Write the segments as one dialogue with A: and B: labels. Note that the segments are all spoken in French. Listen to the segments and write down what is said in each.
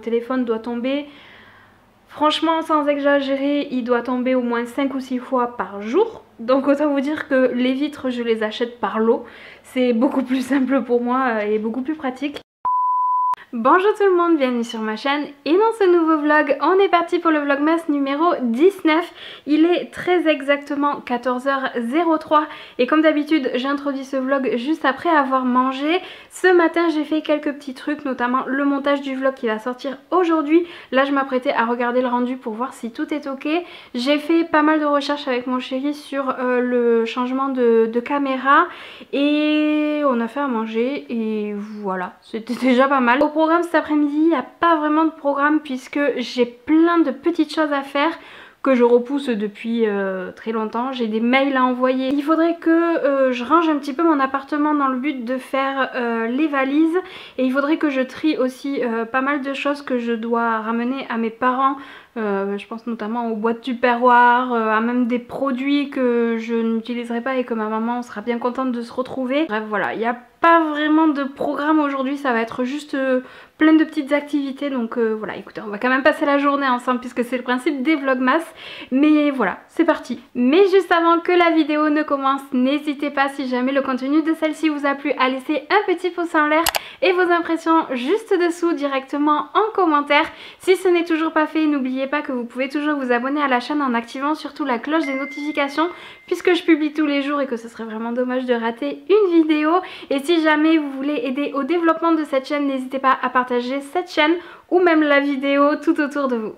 A: téléphone doit tomber. Franchement, sans exagérer, il doit tomber au moins 5 ou 6 fois par jour. Donc autant vous dire que les vitres, je les achète par lot. C'est beaucoup plus simple pour moi et beaucoup plus pratique. Bonjour tout le monde, bienvenue sur ma chaîne et dans ce nouveau vlog, on est parti pour le vlogmas numéro 19. Il est très exactement 14h03 et comme d'habitude j'introduis ce vlog juste après avoir mangé. Ce matin j'ai fait quelques petits trucs, notamment le montage du vlog qui va sortir aujourd'hui. Là je m'apprêtais à regarder le rendu pour voir si tout est ok. J'ai fait pas mal de recherches avec mon chéri sur le changement de caméra et on a fait à manger et voilà, c'était déjà pas mal. Au programme cet après-midi, il n'y a pas vraiment de programme puisque j'ai plein de petites choses à faire que je repousse depuis très longtemps. J'ai des mails à envoyer. Il faudrait que je range un petit peu mon appartement dans le but de faire les valises. Et il faudrait que je trie aussi pas mal de choses que je dois ramener à mes parents. Je pense notamment aux boîtes Tupperware, à même des produits que je n'utiliserai pas et que ma maman sera bien contente de se retrouver. Bref voilà, il n'y a pas vraiment de programme aujourd'hui, ça va être juste plein de petites activités. Donc voilà, écoutez, on va quand même passer la journée ensemble puisque c'est le principe des vlogmas. Mais voilà, c'est parti. Mais juste avant que la vidéo ne commence, n'hésitez pas, si jamais le contenu de celle-ci vous a plu, à laisser un petit pouce en l'air et vos impressions juste dessous directement en commentaire. Si ce n'est toujours pas fait, n'oubliez pas que vous pouvez toujours vous abonner à la chaîne en activant surtout la cloche des notifications puisque je publie tous les jours et que ce serait vraiment dommage de rater une vidéo. Et si jamais vous voulez aider au développement de cette chaîne, n'hésitez pas à partager cette chaîne ou même la vidéo tout autour de vous.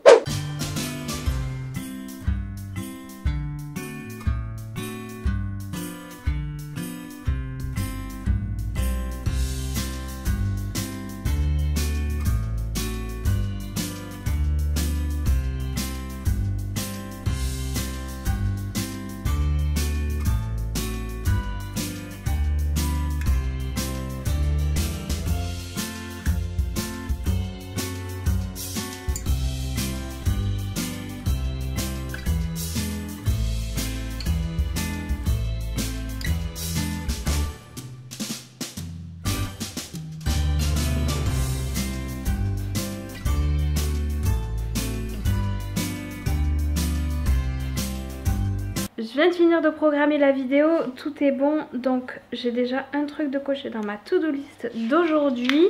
A: Je viens de finir de programmer la vidéo, tout est bon, donc j'ai déjà un truc de cocher dans ma to-do list d'aujourd'hui.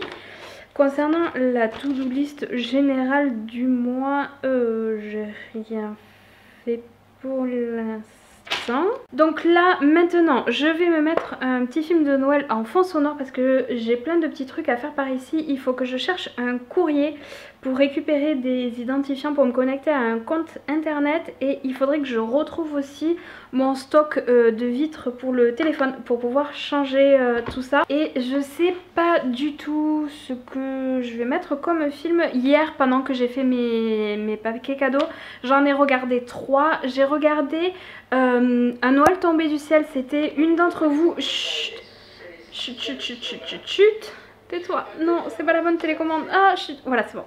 A: Concernant la to-do list générale du mois, j'ai rien fait pour l'instant. Donc là maintenant je vais me mettre un petit film de Noël en fond sonore parce que j'ai plein de petits trucs à faire par ici. Il faut que je cherche un courrier pour récupérer des identifiants pour me connecter à un compte internet et il faudrait que je retrouve aussi mon stock de vitres pour le téléphone pour pouvoir changer tout ça. Et je sais pas du tout ce que je vais mettre comme film. Hier pendant que j'ai fait mes paquets cadeaux, j'en ai regardé 3. J'ai regardé Un Noël tombé du ciel, c'était une d'entre vous. Chut, chut, chut, chut, chut, chut, chut. Tais-toi, non, c'est pas la bonne télécommande. Ah, chut. Voilà, c'est bon.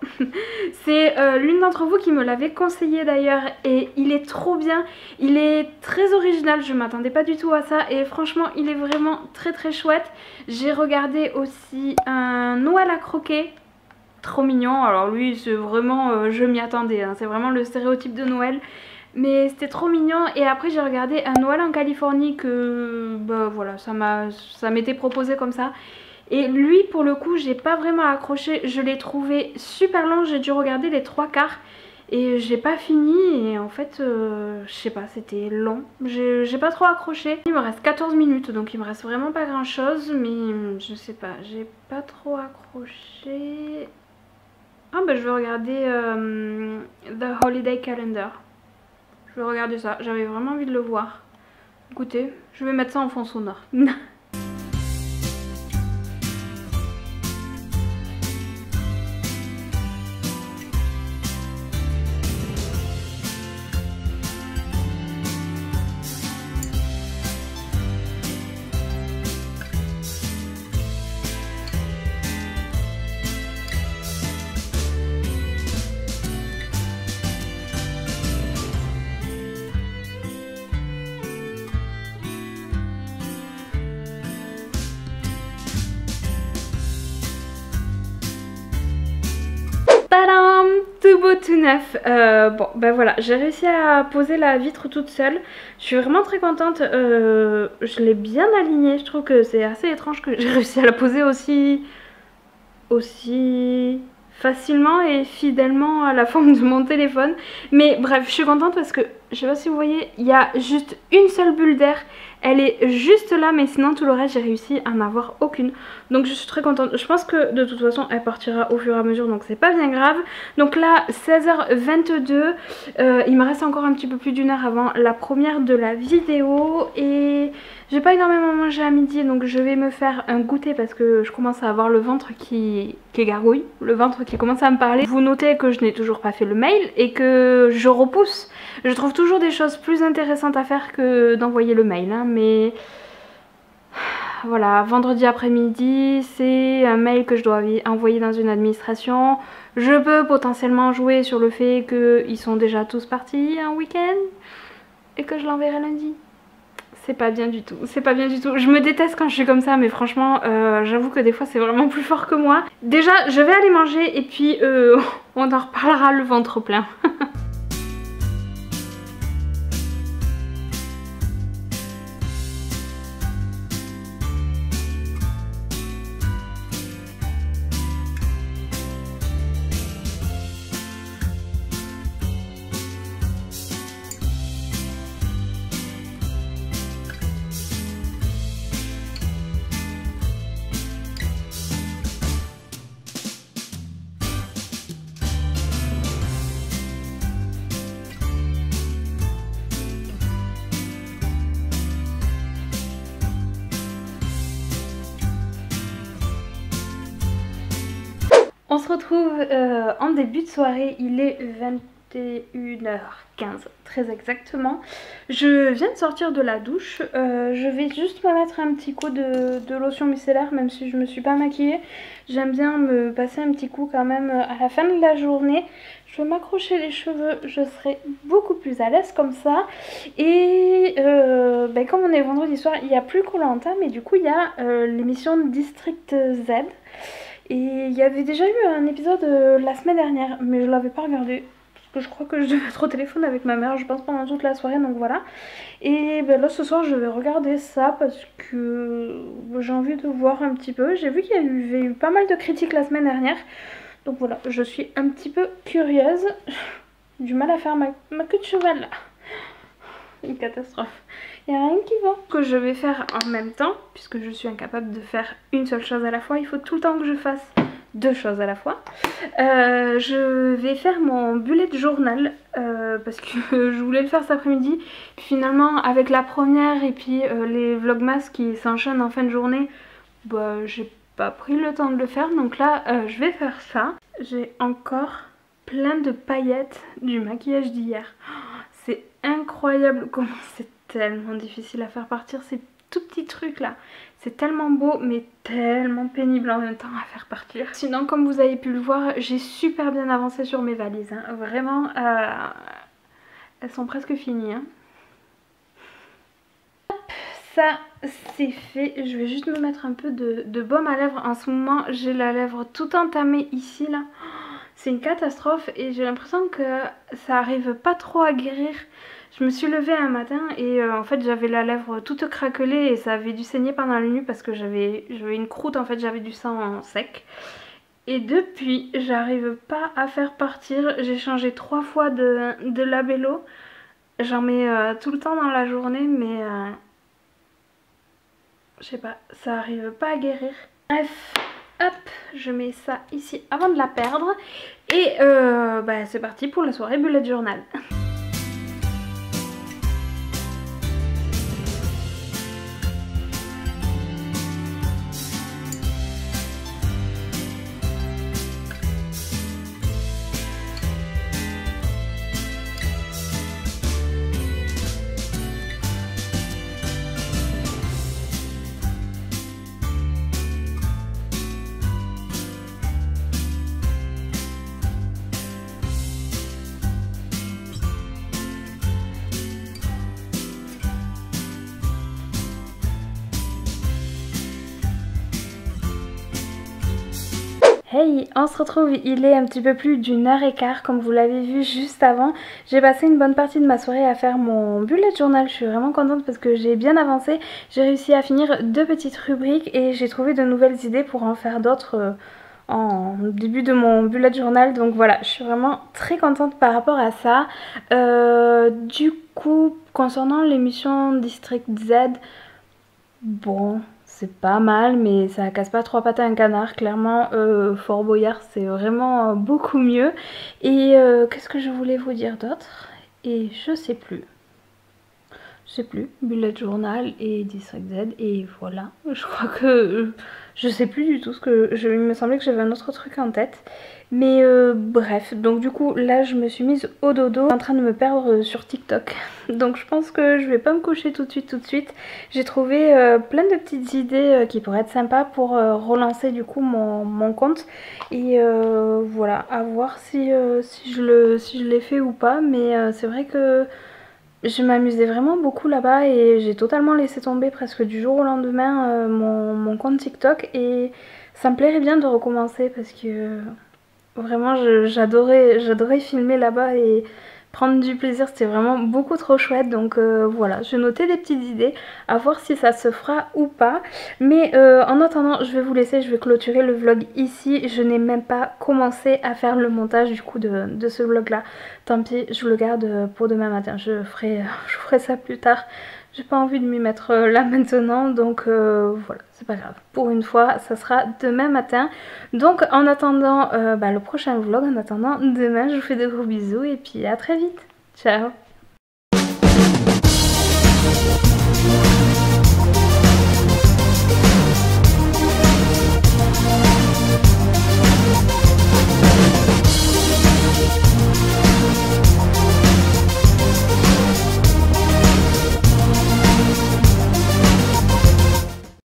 A: C'est l'une d'entre vous qui me l'avait conseillé d'ailleurs et il est trop bien. Il est très original, je m'attendais pas du tout à ça et franchement, il est vraiment très très chouette. J'ai regardé aussi Un Noël à croquer. Trop mignon. Alors lui, c'est vraiment, je m'y attendais, hein. C'est vraiment le stéréotype de Noël. Mais c'était trop mignon. Et après j'ai regardé Un Noël en Californie que bah voilà, ça m'était proposé comme ça. Et lui pour le coup j'ai pas vraiment accroché, je l'ai trouvé super long, j'ai dû regarder les 3/4 et j'ai pas fini et en fait je sais pas, c'était long, j'ai pas trop accroché. Il me reste 14 minutes donc il me reste vraiment pas grand chose mais je sais pas, j'ai pas trop accroché. Ah bah je vais regarder The Holiday Calendar, je vais regarder ça, j'avais vraiment envie de le voir. Écoutez, je vais mettre ça en fond sonore. beau tout neuf. Bon ben voilà, j'ai réussi à poser la vitre toute seule. Je suis vraiment très contente. Je l'ai bien alignée. Je trouve que c'est assez étrange que j'ai réussi à la poser aussi facilement et fidèlement à la forme de mon téléphone. Mais bref, je suis contente parce que je sais pas si vous voyez, il y a juste une seule bulle d'air. Elle est juste là, mais sinon tout le reste j'ai réussi à n'en avoir aucune. Donc je suis très contente. Je pense que de toute façon elle partira au fur et à mesure, donc c'est pas bien grave. Donc là 16h22, il me reste encore un petit peu plus d'une heure avant la première de la vidéo. Et j'ai pas énormément mangé à midi, donc je vais me faire un goûter parce que je commence à avoir le ventre qui gargouille, le ventre qui commence à me parler. Vous notez que je n'ai toujours pas fait le mail et que je repousse. Je trouve toujours des choses plus intéressantes à faire que d'envoyer le mail, hein, mais voilà, vendredi après-midi, c'est un mail que je dois envoyer dans une administration. Je peux potentiellement jouer sur le fait qu'ils sont déjà tous partis un week-end et que je l'enverrai lundi. C'est pas bien du tout, c'est pas bien du tout. Je me déteste quand je suis comme ça, mais franchement, j'avoue que des fois c'est vraiment plus fort que moi. Déjà, je vais aller manger et puis on en reparlera le ventre plein. On se retrouve en début de soirée, il est 21h15 très exactement. Je viens de sortir de la douche, je vais juste me mettre un petit coup de lotion micellaire même si je me suis pas maquillée. J'aime bien me passer un petit coup quand même à la fin de la journée. Je vais m'accrocher les cheveux, je serai beaucoup plus à l'aise comme ça. Et ben, comme on est vendredi soir, il n'y a plus Koh-Lanta, mais du coup il y a l'émission District Z. Et il y avait déjà eu un épisode la semaine dernière, mais je l'avais pas regardé. Parce que je crois que je devais être au téléphone avec ma mère, je pense, pendant toute la soirée, donc voilà. Et ben là, ce soir, je vais regarder ça parce que j'ai envie de voir un petit peu. J'ai vu qu'il y avait eu pas mal de critiques la semaine dernière. Donc voilà, je suis un petit peu curieuse. J'ai du mal à faire ma queue de cheval là. Une catastrophe. Il n'y a rien qui va. Ce que je vais faire en même temps, puisque je suis incapable de faire une seule chose à la fois, il faut tout le temps que je fasse deux choses à la fois. Je vais faire mon bullet journal parce que je voulais le faire cet après-midi. Finalement, avec la première et puis les vlogmas qui s'enchaînent en fin de journée, bah, j'ai pas pris le temps de le faire. Donc là, je vais faire ça. J'ai encore plein de paillettes du maquillage d'hier. C'est incroyable comment c'est tellement difficile à faire partir ces tout petits trucs là. C'est tellement beau mais tellement pénible en même temps à faire partir. Sinon, comme vous avez pu le voir, j'ai super bien avancé sur mes valises, hein. Vraiment, elles sont presque finies, hein. Ça c'est fait, je vais juste me mettre un peu de baume à lèvres. En ce moment j'ai la lèvre tout entamée ici là. C'est une catastrophe et j'ai l'impression que ça arrive pas trop à guérir. Je me suis levée un matin et en fait j'avais la lèvre toute craquelée et ça avait dû saigner pendant la nuit parce que j'avais une croûte, en fait j'avais du sang sec. Et depuis j'arrive pas à faire partir. J'ai changé 3 fois de labello. J'en mets tout le temps dans la journée mais je sais pas, ça arrive pas à guérir. Bref, hop, je mets ça ici avant de la perdre. Et bah, c'est parti pour la soirée bullet journal. Hey, on se retrouve, il est un petit peu plus d'1 h 15 comme vous l'avez vu juste avant. J'ai passé une bonne partie de ma soirée à faire mon bullet journal, je suis vraiment contente parce que j'ai bien avancé. J'ai réussi à finir 2 petites rubriques et j'ai trouvé de nouvelles idées pour en faire d'autres en début de mon bullet journal. Donc voilà, je suis vraiment très contente par rapport à ça. Du coup, concernant l'émission District Z, bon, c'est pas mal, mais ça casse pas trois pattes à un canard. Clairement, Fort Boyard, c'est vraiment beaucoup mieux. Et qu'est-ce que je voulais vous dire d'autre? Et je sais plus. Je sais plus. Bullet Journal et District Z. Et voilà. Je crois que je sais plus du tout ce que... Il me semblait que j'avais un autre truc en tête. Mais bref, donc du coup là je me suis mise au dodo, en train de me perdre sur TikTok. Donc je pense que je vais pas me coucher tout de suite. J'ai trouvé plein de petites idées qui pourraient être sympas pour relancer du coup mon compte. Et voilà, à voir si je l'ai fait ou pas. Mais c'est vrai que je m'amusais vraiment beaucoup là-bas et j'ai totalement laissé tomber presque du jour au lendemain mon compte TikTok. Et ça me plairait bien de recommencer parce que... Vraiment, j'adorais filmer là-bas et prendre du plaisir, c'était vraiment beaucoup trop chouette. Donc voilà, j'ai noté des petites idées, à voir si ça se fera ou pas. Mais en attendant, je vais vous laisser, je vais clôturer le vlog ici. Je n'ai même pas commencé à faire le montage du coup de ce vlog-là. Tant pis, je le garde pour demain matin, je ferai ça plus tard. J'ai pas envie de m'y mettre là maintenant, donc voilà, c'est pas grave. Pour une fois, ça sera demain matin. Donc en attendant le prochain vlog, en attendant demain, je vous fais de gros bisous et puis à très vite. Ciao!